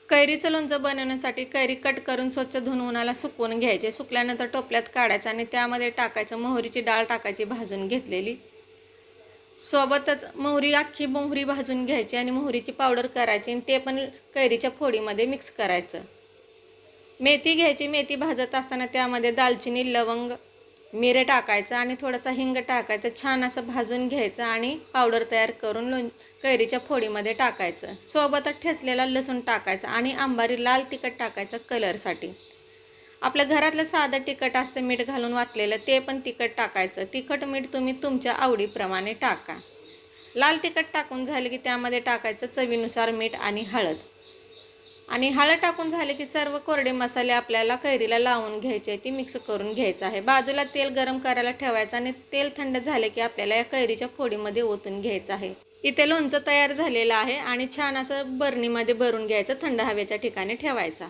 कैरीचं लोणचं बनवण्यासाठी कैरी कट करून स्वच्छ धुवून उन्हाला सुकवून घ्यायचे. सुकल्यानंतर टोपल्यात काढायचं आणि त्यामध्ये टाकायचं मोहरीची डाळ टाकायची भाजून घेतलेली. सोबतच अख्खी मोहरी भाजून घ्यायची आणि मोहरीची पावडर करायची आणि ते पण कैरीच्या फोडीमध्ये मिक्स करायचं. मेथी घ्यायची. मेथी भाजत असताना त्यामध्ये दालचिनी, लवंग, मिरे टाकायचं आणि थोडासा हिंग टाकायचं. छान असं भाजून घ्यायचं आणि पावडर तयार करून कैरीच्या फोडीमध्ये टाकायचं. सोबतच ठेचलेला लसूण टाकायचा आणि अंबारी लाल तिखट टाकायचं कलरसाठी. आपल्या घरातलं साधं तिखट असतं मीठ घालून वाटलेलं, ते पण तिखट टाकायचं. तिखट मीठ तुम्ही तुमच्या आवडीप्रमाणे टाका. लाल तिखट टाकून झाले की त्यामध्ये टाकायचं चवीनुसार मीठ आणि हळद. आणि हळद टाकून झाले की सर्व कोरडे मसाले आपल्याला कैरीला लावून घ्यायचे, ती मिक्स करून घ्यायचं आहे. बाजूला तेल गरम करायला ठेवायचं आणि तेल थंड झाले की आपल्याला या कैरीच्या फोडीमध्ये ओतून घ्यायचं आहे. इथे लोणचं तयार झालेलं आहे आणि छान असं बरणीमध्ये भरून घ्यायचं, थंड हवेच्या ठिकाणी ठेवायचा.